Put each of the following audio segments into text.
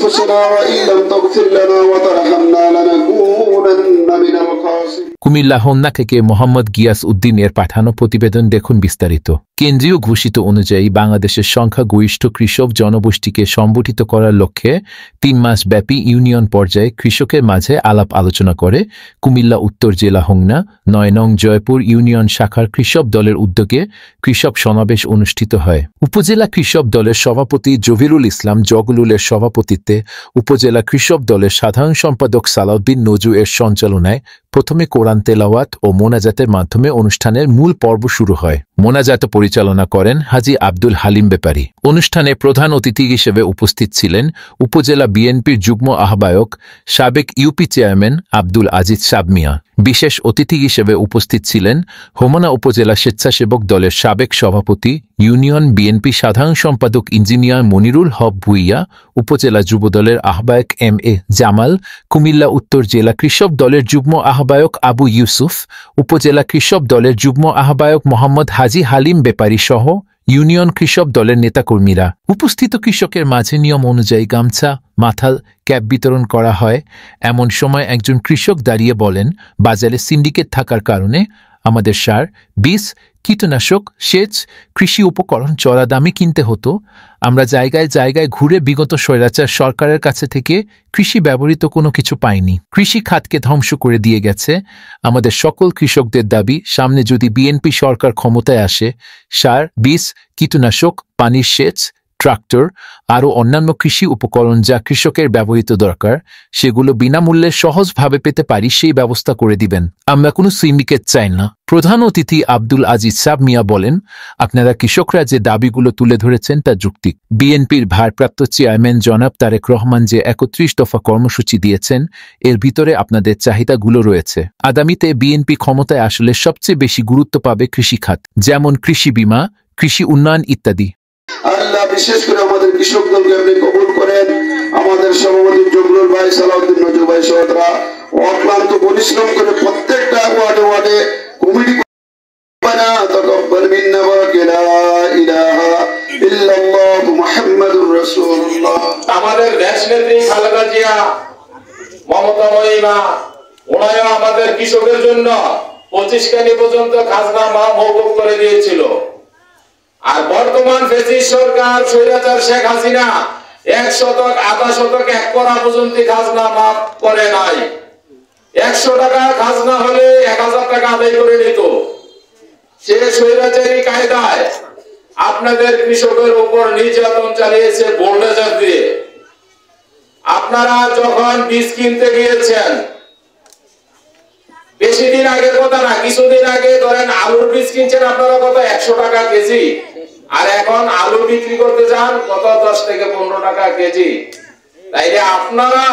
أنفسنا وإن لم تغفر لنا وترحمنا لنكونن من الخاسرين। কুমিল্লা হোমনা থেকে মোহাম্মদ গিয়াস উদ্দিন এর পাঠানো প্রতিবেদন দেখুন বিস্তারিত। কেন্দ্রীয় ঘোষিত অনুযায়ী বাংলাদেশের সংখ্যাগরিষ্ঠ কৃষক জনগোষ্ঠীকে সংগঠিত করার লক্ষ্যে 3 মাস ব্যাপী ইউনিয়ন পর্যায়ে কৃষকের মাঝে আলাপ আলোচনা করে কুমিল্লা উত্তর জেলা হোমনা 9 নং জয়পুর ইউনিয়ন শাখার কৃষক দলের উদ্যোগে কৃষক সমাবেশ অনুষ্ঠিত হয়। উপজেলা কৃষক দলের সভাপতি জহিরুল ইসলাম জগলুলের সভাপতিত্বে উপজেলা কৃষক দলের সাধারণ সম্পাদক সালাউদ্দিন নজু এর সঞ্চালনায় প্রথমে কোরআন তেলাওয়াত ও মোনাজাতের মাধ্যমে অনুষ্ঠানের মূল পর্ব শুরু হয়। মোনাজাত পরিচালনা করেন হাজী আব্দুল হালিম ব্যাপারী। অনুষ্ঠানে প্রধান অতিথি হিসেবে উপস্থিত ছিলেন উপজেলা বিএনপির যুগ্ম আহ্বায়ক সাবেক ইউপি চেয়ারম্যান আব্দুল আজিজ সাবমিয়া। বিশেষ অতিথি হিসেবে উপস্থিত ছিলেন হোমনা উপজেলা স্বেচ্ছাসেবক দলের সাবেক সভাপতি ইউনিয়ন বিএনপি সাধারণ সম্পাদক ইঞ্জিনিয়ার মনিরুল হক ভুইয়া, উপজেলা যুবদলের আহ্বায়ক এম.এ. জামাল, কুমিল্লা উত্তর জেলা কৃষক দলের যুগ্ম আহ্বায়ক আবু ইউসুফ, উপজেলা কৃষক দলের যুগ্ম আহ্বায়ক মোহাম্মদ হাজী হালিম ব্যাপারী সহ ইউনিয়ন কৃষক দলের নেতাকর্মীরা। উপস্থিত কৃষকের মাঝে নিয়ম অনুযায়ী গামছা, মাথাল, ক্যাপ বিতরণ করা হয়। এমন সময় একজন কৃষক দাঁড়িয়ে বলেন, বাজারে সিন্ডিকেট থাকার কারণে আমাদের সার, বীজ, কীটনাশক, সেচ, কৃষি উপকরণ চড়া দামে কিনতে হতো। আমরা জায়গায় জায়গায় ঘুরে বিগত স্বৈরাচার সরকারের কাছে থেকে কৃষি ব্যবহৃত কোনো কিছু পাইনি। কৃষি খাতকে ধ্বংস করে দিয়ে গেছে। আমাদের সকল কৃষকদের দাবি, সামনে যদি বিএনপি সরকার ক্ষমতায় আসে, সার, বীজ, কীটনাশক, পানির সেচ, ট্রাক্টর আরও অন্যান্য কৃষি উপকরণ যা কৃষকের ব্যবহৃত দরকার সেগুলো বিনামূল্যে সহজভাবে পেতে পারি সেই ব্যবস্থা করে দিবেন। আমরা কোনো সিন্ডিকেট চাই না। প্রধান অতিথি আব্দুল আজিজ সাবমিয়া বলেন, আপনারা কৃষকরা যে দাবিগুলো তুলে ধরেছেন তা যৌক্তিক। বিএনপির ভারপ্রাপ্ত চেয়ারম্যান জনাব তারেক রহমান যে 31 দফা কর্মসূচি দিয়েছেন এর ভিতরে আপনাদের চাহিদাগুলো রয়েছে। আগামীতে বিএনপি ক্ষমতায় আসলে সবচেয়ে বেশি গুরুত্ব পাবে কৃষি খাত, যেমন কৃষি বীমা, কৃষি উন্নয়ন ইত্যাদি। আল্লাহ বিশেষ করে আমাদের কৃষক দলকে আপনি কবুল করেন। আমাদের সভাপতি জগলুল ভাই, সালাউদ্দিন নজু ভাই সহদরা অক্লান্ত পরিশ্রম করে প্রত্যেকটা ওয়ার্ডে ওয়ার্ডে কমিটি বানা তাকাব্বাল মিন্না ওয়া লা ইলাহা ইল্লাল্লাহ মুহাম্মাদুর রাসূলুল্লাহ। আমাদের দেশ নেত্রী খালেদা জিয়া, মমতা মহিমা, ওনারা আমাদের কৃষকের জন্য 25 কানি পর্যন্ত খাজনা মওকুফ করে দিয়েছিল। আর বর্তমান ফ্যাসিস্ট সরকার স্বৈরাচার শেখ হাসিনা 1 শতক, আধা শতক, 1 করা পর্যন্ত খাজনা মাফ করে নাই। 100 টাকা খাজনা হলে 1000 টাকা আদায় করে নিত। সে স্বৈরাচারী কায়দায় আপনাদের কৃষকের উপর নির্যাতন চালিয়েছে বোল্ডোজার দিয়ে। আপনারা যখন বীজ কিনতে গিয়েছেন, বেশি দিন আগের কথা না, কিছুদিন আগে ধরেন আলুর বীজ কিনছেন আপনারা কত 100 টাকা কেজি, আর এখন আলু বিক্রি করতে যান কত 10 থেকে 15 টাকা কেজি। তাইলে আপনারা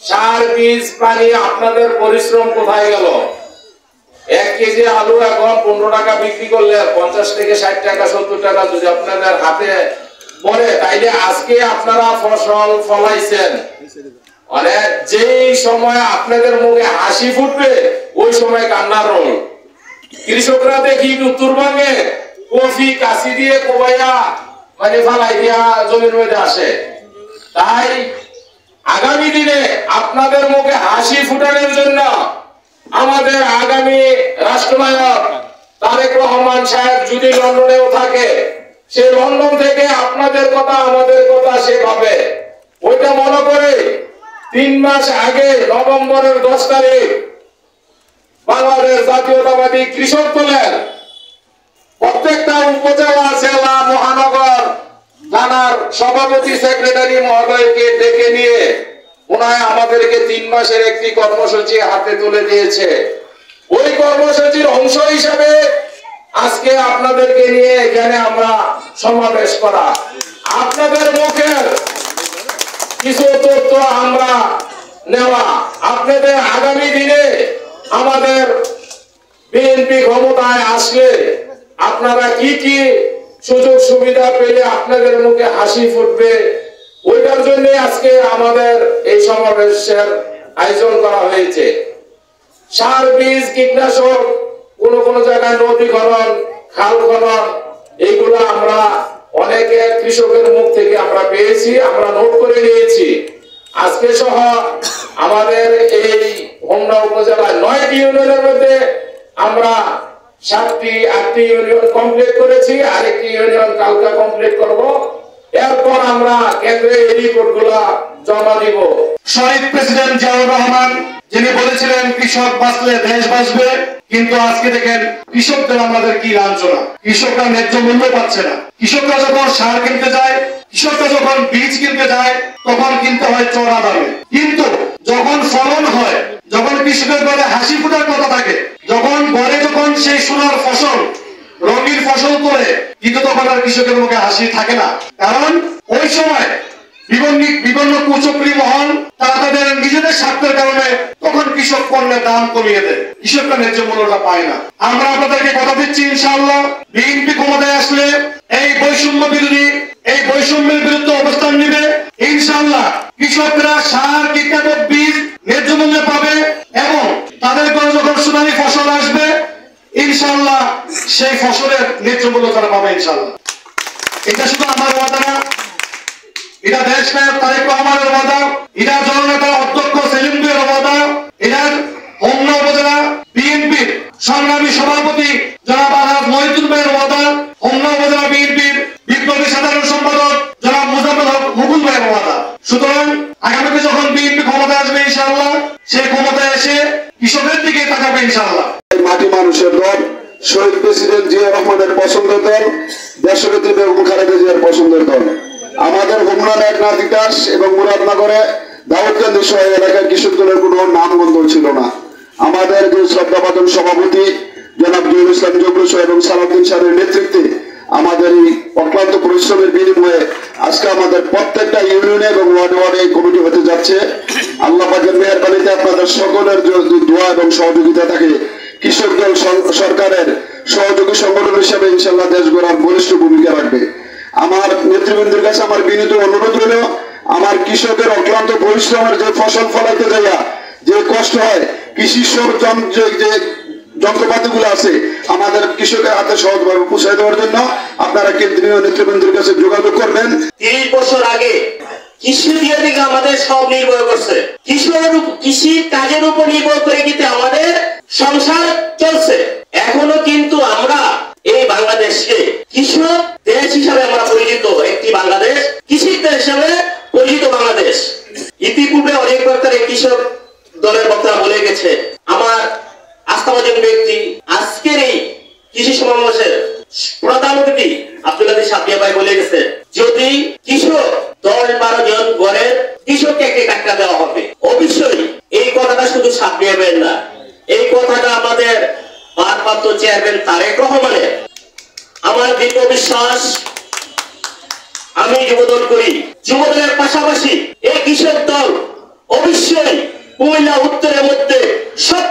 সার, বীজ, পানি, আপনাদের পরিশ্রম কোথায় গেল? 1 কেজি আলু এখন 15 টাকা বিক্রি করলে 50 থেকে 60 টাকা 70 টাকা যদি আপনাদের হাতে পড়ে, তাইলে আজকে আপনারা ফসল ফলাইছেন, মানে যেই সময় আপনাদের মুখে হাসি ফুটবে ওই সময় কান্নার রোল। কৃষকরা দেখি উত্তরবঙ্গে কফি কাশি দিয়ে কোবাইয়া মানে ফালাই দিয়া জমির মধ্যে আসে। তাই আগামী দিনে আপনাদের মুখে হাসি ফুটানোর জন্য আমাদের আগামী রাষ্ট্রনায়ক তারেক রহমান সাহেব যদি লন্ডনেও থাকে, সে লন্ডন থেকে আপনাদের কথা আমাদের কথা সে ভাবে। ওইটা মনে করে 3 মাস আগে নভেম্বরের 10 তারিখ বাংলাদেশ জাতীয়তাবাদী কৃষক দলের প্রত্যেকটা উপজেলা, জেলা, মহানগর থানার সভাপতি, সেক্রেটারি মহোদয়কে ডেকে নিয়ে ওনায় আমাদেরকে 3 মাসের একটি কর্মসূচি হাতে তুলে দিয়েছে। ওই কর্মসূচির অংশ হিসাবে আজকে আপনাদেরকে নিয়ে এখানে আমরা সমাবেশ করা, আপনাদের মুখের কিছু তথ্য আমরা নেওয়া, আপনাদের আগামী দিনে আমাদের বিএনপি ক্ষমতায় আসলে আপনারা কি কি সুযোগ সুবিধা পেলে আপনাদের মুখে হাসি ফুটবে, ওইটার জন্য আজকে আমাদের এই সমাবেশের আয়োজন করা হয়েছে। সার, বীজ, কীটনাশক, কোন জায়গায় নদী খনন, খাল খনন, এইগুলো আমরা অনেকে কৃষকের মুখ থেকে আমরা পেয়েছি, আমরা নোট করে নিয়েছি। আজকে সহ আমাদের এই হোমনা উপজেলায় 9টি ইউনিয়নের মধ্যে আমরা 7টি-8টি ইউনিয়ন কমপ্লিট করেছি, আরেকটি ইউনিয়ন কালকে কমপ্লিট করব। এরপর আমরা কেন্দ্রে এই রিপোর্টগুলো জমা দিব। শহীদ প্রেসিডেন্ট জিয়াউর রহমান যিনি বলেছিলেন কৃষক বাঁচলে দেশ বাঁচবে, কিন্তু আজকে দেখেন কৃষকদের আমাদের কি লাঞ্ছনা। কৃষকরা ন্যায্য মূল্য পাচ্ছে না। কৃষকরা যখন সার কিনতে যায়, কৃষকরা যখন বীজ কিনতে যায়, তখন কিনতে হয় চড়া দামে। কিন্তু যখন ফলন হয়, যখন কৃষকের ঘরে হাসি ফোটার কথা থাকে, যখন ঘরে যখন সেই সোনার ফসল রঙিন ফসল করে, কিন্তু তখন আর কৃষকের মুখে হাসি থাকে না। কারণ ওই সময় বিভিন্ন কুচক্রী মহল তারা তাদের নিজেদের স্বার্থের কারণে তখন কৃষক পণ্যের দাম কমিয়ে দেয়, কৃষকরা ন্যায্য মূল্যটা পায় না। আমরা আপনাদেরকে কথা দিচ্ছি, ইনশাআল্লাহ বিএনপি ক্ষমতায় আসলে এই বৈষম্যের বিরুদ্ধে অবস্থান নিবে। ইনশাআল্লাহ কৃষকরা সার, কীটনাশক, বীজ ন্যায্য মূল্যে পাবে এবং তাদের ঘরে যখন সোনালী ফসল আসবে, ইনশাআল্লাহ সেই ফসলের ন্যায্য মূল্য তারা পাবে ইনশাআল্লাহ। এটা শুধু আমার ওয়াদা না, এটা দেশ নায়ক তারেক রহমানের ওয়াদা, এটা জননেতা অধ্যক্ষ সেলিম ভাইয়ের ওয়াদা, এটা হোমনা উপজেলা বিএনপির সংগ্রামী সভাপতি জনাব আলহাজ মহিউদ্দিন ভাইয়ের ওয়াদা, হোমনা উপজেলা বিএনপির বিপ্লবী সাধারণ সম্পাদক জনাব মুজাফফর হক মুকুল ভাইয়ের ওয়াদা। সুতরাং আগামীতে যখন বিএনপি ক্ষমতায় আসবে ইনশাআল্লাহ, সেই ক্ষমতায় এসে কৃষকের দিকে তাকাবে ইনশাআল্লাহ। মাটি মানুষের দল, শহীদ প্রেসিডেন্ট জিয়াউর রহমানের পছন্দের দল, দেশনেত্রী বেগম খালেদা জিয়ার পছন্দের দল। আমাদের হোমনা নায়কনা তিতাস এবং মুরাদনগরে দাউদকান্দি সহ এলাকায় কৃষক দলের কোনো নামগন্ধ ছিল না। আমাদের যে শ্রদ্ধাভাজন সভাপতি জনাব জহিরুল ইসলাম জগরুস এবং সালাউদ্দিন সাহেবের নেতৃত্বে আমাদের এই অক্লান্ত পরিশ্রমের বিনিময়ে আজকে আমাদের প্রত্যেকটা ইউনিয়নে এবং ওয়ার্ডে ওয়ার্ডে এই কমিটি হতে যাচ্ছে। আল্লাহ পাকের মেহেরবানিতে আপনাদের সকলের দোয়া এবং সহযোগিতা থাকে, কৃষক দল সরকারের সহযোগী সংগঠন হিসেবে ইনশাআল্লাহ দেশ গড়ার বলিষ্ঠ ভূমিকা রাখবে। আমার নেতৃবৃন্দের কাছে আমার বিনীত অনুরোধ রইল, আমার কৃষকের অক্লান্ত পরিশ্রমের যে ফসল ফলাইতে যাইয়া যে কষ্ট হয়, কৃষি যে যন্ত্রপাতি গুলো আছে আমাদের কৃষকের হাতে সহজভাবে পৌঁছায় দেওয়ার জন্য আপনারা কেন্দ্রীয় নেতৃবৃন্দের কাছে যোগাযোগ করবেন। 30 বছর আগে কৃষি দিয়ে দিকে আমাদের সব নির্ভর করছে, কৃষির কাজের উপর নির্ভর করে কিন্তু আমাদের সংসার চলছে। এখনো কিন্তু আমরা এই বাংলাদেশকে কৃষক দেশ হিসাবে আমরা পরিচিত, একটি বাংলাদেশ কৃষির দেশ হিসাবে পরিচিত বাংলাদেশ। ইতিপূর্বে অনেক বক্তারা কৃষক দলের বক্তারা বলে গেছে, আমার আস্থাভাজন ব্যক্তি আজকের এই কৃষি সমাবেশের প্রধান অতিথি আব্দুল আদিস সাপিয়া ভাই বলে গেছে, যদি কৃষক 10-12 জন গড়ের কৃষককে একটি টাকা দেওয়া হবে। অবশ্যই এই কথাটা শুধু সাপিয়া ভাই না, এই কথাটা আমাদের ভারপ্রাপ্ত চেয়ারম্যান তারেক রহমানের। আমার দীর্ঘ বিশ্বাস, আমি যুবদল করি, যুবদলের পাশাপাশি এই কৃষক দল অবশ্যই কুমিল্লা উত্তরের মধ্যে সব